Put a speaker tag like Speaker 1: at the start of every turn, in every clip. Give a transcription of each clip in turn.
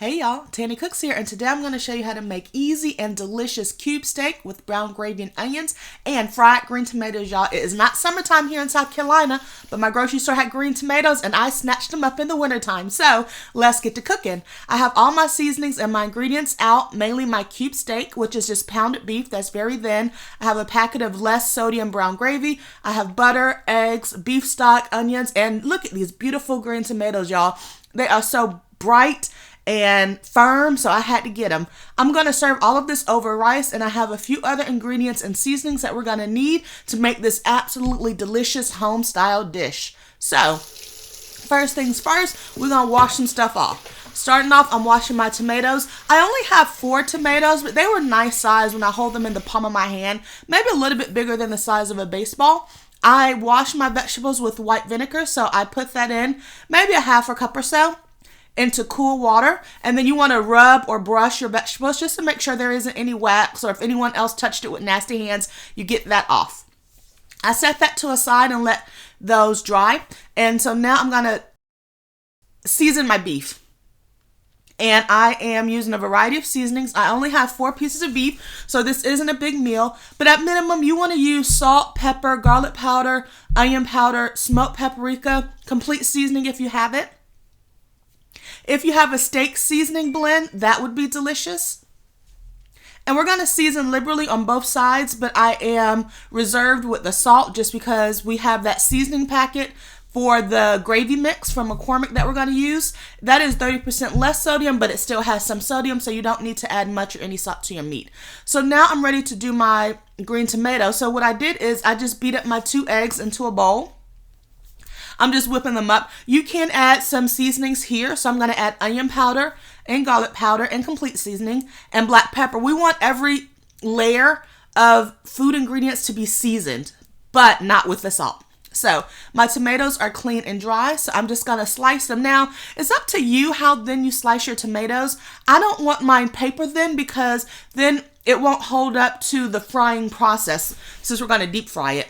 Speaker 1: Hey y'all, Tanny Cooks here, and today I'm going to show you how to make easy and delicious cube steak with brown gravy and onions and fried green tomatoes, y'all. It is not summertime here in South Carolina, but my grocery store had green tomatoes and I snatched them up in the wintertime. So let's get to cooking. I have all my seasonings and my ingredients out, mainly my cube steak, which is just pounded beef that's very thin. I have a packet of less sodium brown gravy. I have butter, eggs, beef stock, onions, and look at these beautiful green tomatoes, y'all. They are so bright and firm, so I had to get them. I'm going to serve all of this over rice, and I have a few other ingredients and seasonings that we're going to need to make this absolutely delicious home-style dish. So, first things first, we're going to wash some stuff off. Starting off, I'm washing my tomatoes. I only have 4 tomatoes, but they were nice size when I hold them in the palm of my hand, maybe a little bit bigger than the size of a baseball. I wash my vegetables with white vinegar, so I put that in maybe a half a cup or so into cool water, and then you want to rub or brush your vegetables just to make sure there isn't any wax, or if anyone else touched it with nasty hands, you get that off. I set that to a side and let those dry, and so now I'm going to season my beef. And I am using a variety of seasonings. I only have 4 pieces of beef, so this isn't a big meal. But at minimum, you want to use salt, pepper, garlic powder, onion powder, smoked paprika, complete seasoning if you have it. If you have a steak seasoning blend, that would be delicious. And we're going to season liberally on both sides, but I am reserved with the salt just because we have that seasoning packet for the gravy mix from McCormick that we're going to use. That is 30% less sodium, but it still has some sodium, so you don't need to add much or any salt to your meat. So now I'm ready to do my green tomato. So what I did is I just beat up my 2 eggs into a bowl. I'm just whipping them up. You can add some seasonings here. So I'm going to add onion powder and garlic powder and complete seasoning and black pepper. We want every layer of food ingredients to be seasoned, but not with the salt. So my tomatoes are clean and dry, so I'm just going to slice them. Now, it's up to you how thin you slice your tomatoes. I don't want mine paper thin because then it won't hold up to the frying process since we're going to deep fry it.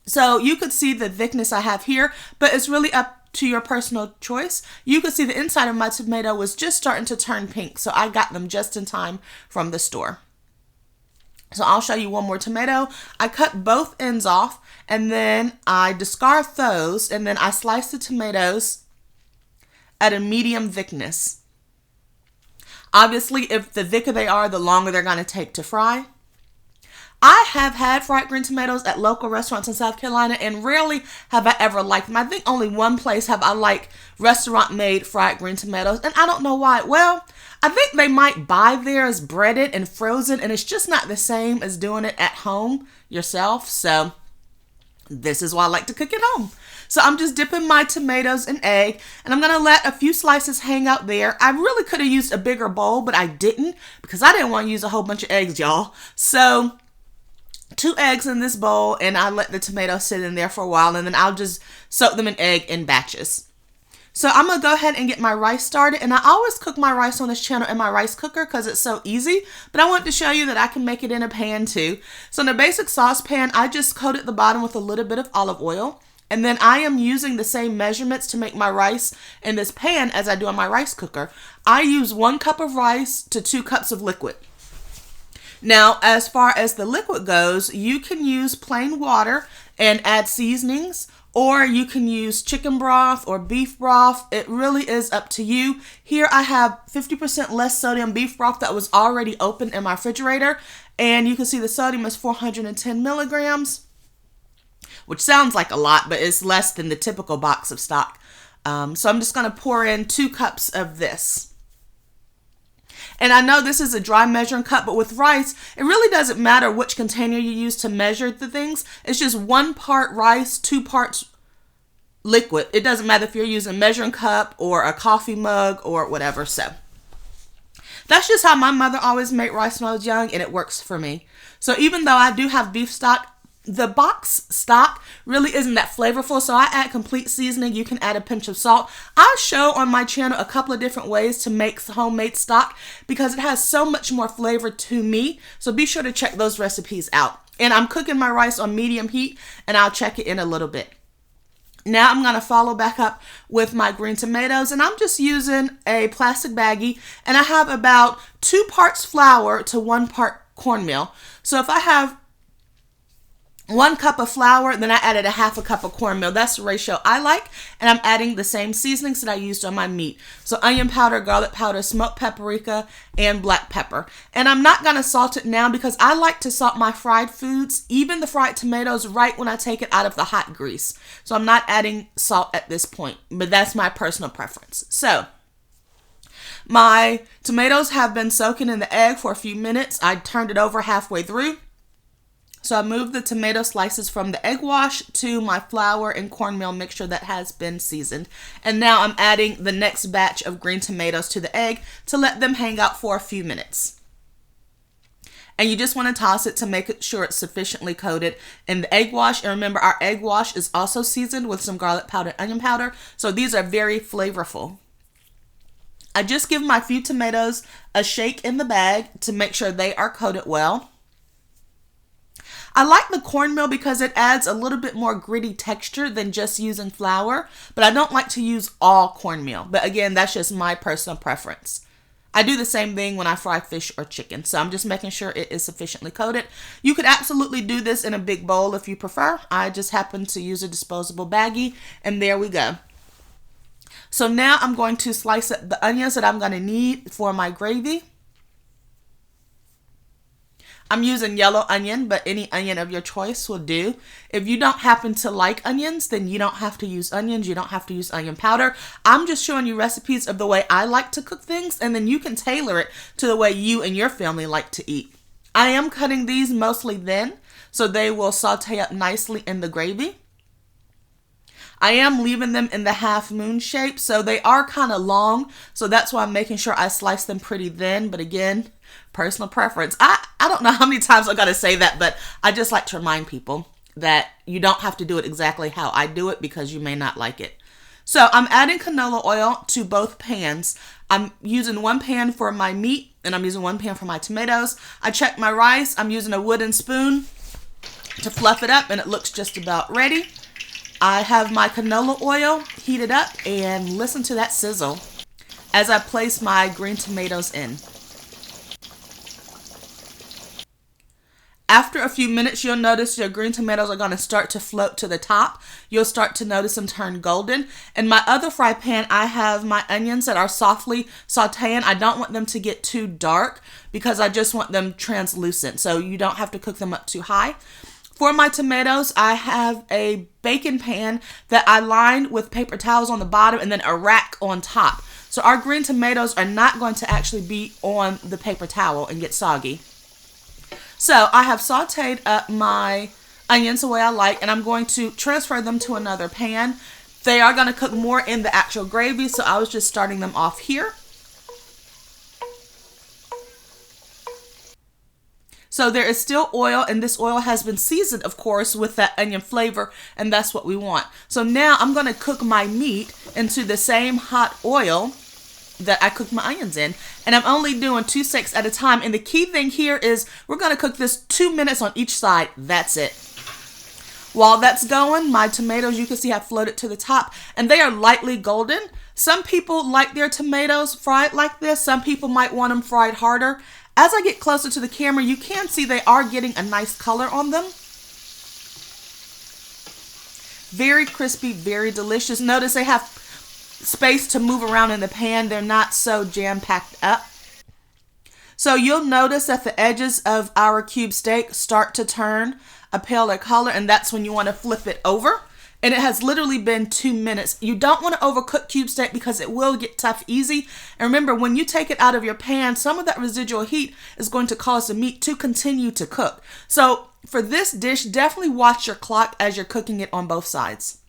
Speaker 1: So you could see the thickness I have here, but it's really up to your personal choice. You could see the inside of my tomato was just starting to turn pink, so I got them just in time from the store. So I'll show you one more tomato. I cut both ends off, and then I discard those, and then I slice the tomatoes at a medium thickness. Obviously, if the thicker they are, the longer they're going to take to fry. I have had fried green tomatoes at local restaurants in South Carolina, and rarely have I ever liked them. I think only one place have I liked restaurant-made fried green tomatoes, and I don't know why. Well, I think they might buy theirs breaded and frozen, and it's just not the same as doing it at home yourself. So this is why I like to cook at home. So I'm just dipping my tomatoes in egg, and I'm going to let a few slices hang out there. I really could have used a bigger bowl, but I didn't because I didn't want to use a whole bunch of eggs, y'all. So 2 eggs in this bowl, and I let the tomatoes sit in there for a while, and then I'll just soak them in egg in batches. So I'm going to go ahead and get my rice started, and I always cook my rice on this channel in my rice cooker because it's so easy, but I want to show you that I can make it in a pan too. So in a basic saucepan, I just coated the bottom with a little bit of olive oil, and then I am using the same measurements to make my rice in this pan as I do on my rice cooker. I use 1 cup of rice to 2 cups of liquid. Now, as far as the liquid goes, you can use plain water and add seasonings, or you can use chicken broth or beef broth. It really is up to you. Here I have 50% less sodium beef broth that was already open in my refrigerator, and you can see the sodium is 410 milligrams, which sounds like a lot, but it's less than the typical box of stock. So I'm just going to pour in 2 cups of this. And I know this is a dry measuring cup, but with rice, it really doesn't matter which container you use to measure the things. It's just 1 part rice, 2 parts liquid. It doesn't matter if you're using a measuring cup or a coffee mug or whatever. So that's just how my mother always made rice when I was young, and it works for me. So even though I do have beef stock, the box stock really isn't that flavorful, so I add complete seasoning. You can add a pinch of salt. I show on my channel a couple of different ways to make homemade stock because it has so much more flavor to me, so be sure to check those recipes out. And I'm cooking my rice on medium heat, and I'll check it in a little bit. Now I'm going to follow back up with my green tomatoes, and I'm just using a plastic baggie, and I have about 2 parts flour to 1 part cornmeal. So if I have 1 cup of flour, then I added a 1/2 cup of cornmeal. That's the ratio I like, and I'm adding the same seasonings that I used on my meat. So onion powder, garlic powder, smoked paprika, and black pepper. And I'm not going to salt it now because I like to salt my fried foods, even the fried tomatoes, right when I take it out of the hot grease. So I'm not adding salt at this point, but that's my personal preference. So my tomatoes have been soaking in the egg for a few minutes. I turned it over halfway through. So I moved the tomato slices from the egg wash to my flour and cornmeal mixture that has been seasoned. And now I'm adding the next batch of green tomatoes to the egg to let them hang out for a few minutes. And you just want to toss it to make sure it's sufficiently coated in the egg wash. And remember, our egg wash is also seasoned with some garlic powder and onion powder. So these are very flavorful. I just give my few tomatoes a shake in the bag to make sure they are coated well. I like the cornmeal because it adds a little bit more gritty texture than just using flour, but I don't like to use all cornmeal. But again, that's just my personal preference. I do the same thing when I fry fish or chicken, so I'm just making sure it is sufficiently coated. You could absolutely do this in a big bowl if you prefer. I just happen to use a disposable baggie, and there we go. So now I'm going to slice up the onions that I'm going to need for my gravy. I'm using yellow onion, but any onion of your choice will do. If you don't happen to like onions, then you don't have to use onions. You don't have to use onion powder. I'm just showing you recipes of the way I like to cook things, and then you can tailor it to the way you and your family like to eat. I am cutting these mostly thin, so they will saute up nicely in the gravy. I am leaving them in the half moon shape, so they are kind of long, so that's why I'm making sure I slice them pretty thin, but again, personal preference. I don't know how many times I've got to say that, but I just like to remind people that you don't have to do it exactly how I do it because you may not like it. So I'm adding canola oil to both pans. I'm using 1 pan for my meat, and I'm using 1 pan for my tomatoes. I checked my rice. I'm using a wooden spoon to fluff it up, and it looks just about ready. I have my canola oil heated up, and listen to that sizzle as I place my green tomatoes in. After a few minutes, you'll notice your green tomatoes are going to start to float to the top. You'll start to notice them turn golden. In my other fry pan, I have my onions that are softly sauteing. I don't want them to get too dark because I just want them translucent, so you don't have to cook them up too high. For my tomatoes, I have a baking pan that I lined with paper towels on the bottom and then a rack on top. So our green tomatoes are not going to actually be on the paper towel and get soggy. So I have sauteed up my onions the way I like, and I'm going to transfer them to another pan. They are going to cook more in the actual gravy, so I was just starting them off here. So there is still oil, and this oil has been seasoned, of course, with that onion flavor, and that's what we want. So now I'm going to cook my meat into the same hot oil that I cook my onions in, and I'm only doing 2 steaks at a time. And the key thing here is we're going to cook this 2 minutes on each side. That's it. While that's going, my tomatoes, you can see, have floated to the top, and they are lightly golden. Some people like their tomatoes fried like this. Some people might want them fried harder. As I get closer to the camera, you can see they are getting a nice color on them. Very crispy, very delicious. Notice they have space to move around in the pan. They're not so jam-packed up. So you'll notice that the edges of our cube steak start to turn a paler color, and that's when you want to flip it over. And it has literally been 2 minutes. You don't want to overcook cube steak because it will get tough easy. And remember, when you take it out of your pan, some of that residual heat is going to cause the meat to continue to cook. So for this dish, definitely watch your clock as you're cooking it on both sides.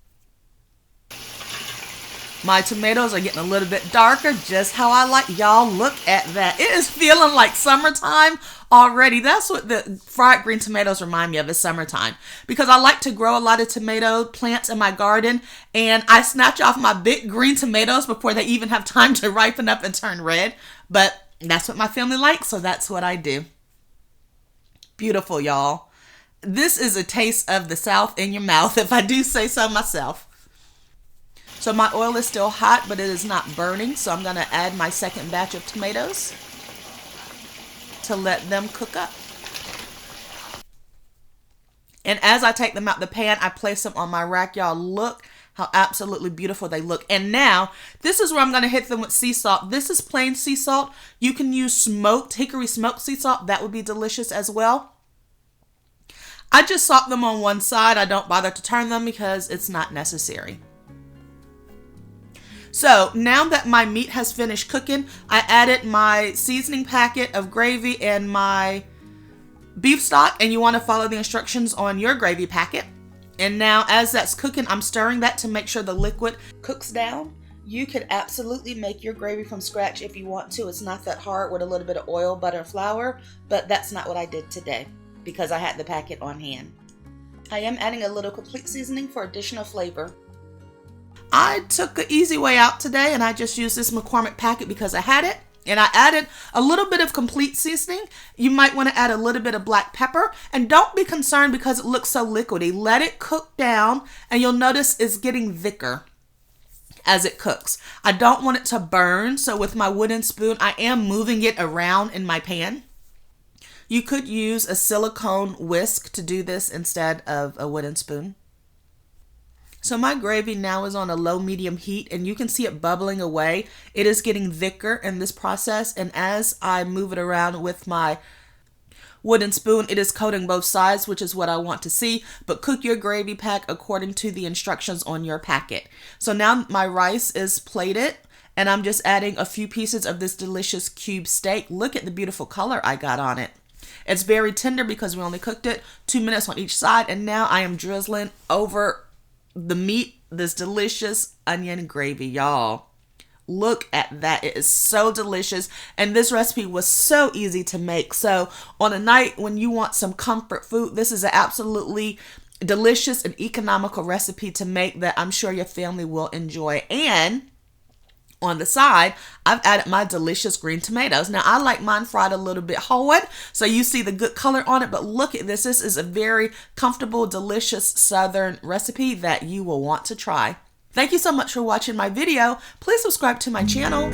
Speaker 1: My tomatoes are getting a little bit darker, just how I like. Y'all, look at that. It is feeling like summertime already. That's what the fried green tomatoes remind me of, is summertime. Because I like to grow a lot of tomato plants in my garden, and I snatch off my big green tomatoes before they even have time to ripen up and turn red. But that's what my family likes, so that's what I do. Beautiful, y'all. This is a taste of the South in your mouth, if I do say so myself. So my oil is still hot, but it is not burning. So I'm going to add my second batch of tomatoes to let them cook up. And as I take them out the pan, I place them on my rack. Y'all, look how absolutely beautiful they look. And now, this is where I'm going to hit them with sea salt. This is plain sea salt. You can use smoked, hickory smoked sea salt. That would be delicious as well. I just salt them on one side. I don't bother to turn them because it's not necessary. So now that my meat has finished cooking, I added my seasoning packet of gravy and my beef stock, and you want to follow the instructions on your gravy packet. And now as that's cooking, I'm stirring that to make sure the liquid cooks down. You could absolutely make your gravy from scratch if you want to. It's not that hard with a little bit of oil, butter, and flour, but that's not what I did today because I had the packet on hand. I am adding a little complete seasoning for additional flavor. I took an easy way out today and I just used this McCormick packet because I had it. And I added a little bit of complete seasoning. You might want to add a little bit of black pepper. And don't be concerned because it looks so liquidy. Let it cook down and you'll notice it's getting thicker as it cooks. I don't want it to burn. So with my wooden spoon, I am moving it around in my pan. You could use a silicone whisk to do this instead of a wooden spoon. So my gravy now is on a low-medium heat and you can see it bubbling away. It is getting thicker in this process, and as I move it around with my wooden spoon, it is coating both sides, which is what I want to see. But cook your gravy pack according to the instructions on your packet. So now my rice is plated and I'm just adding a few pieces of this delicious cube steak. Look at the beautiful color I got on it. It's very tender because we only cooked it 2 minutes on each side, and now I am drizzling over the meat this delicious onion gravy. Y'all, look at that. It is so delicious, and this recipe was so easy to make. So on a night when you want some comfort food, this is an absolutely delicious and economical recipe to make that I'm sure your family will enjoy. And on the side, I've added my delicious green tomatoes. Now, I like mine fried a little bit hard, so you see the good color on it, but look at this. This is a very comfortable, delicious Southern recipe that you will want to try. Thank you so much for watching my video. Please subscribe to my channel.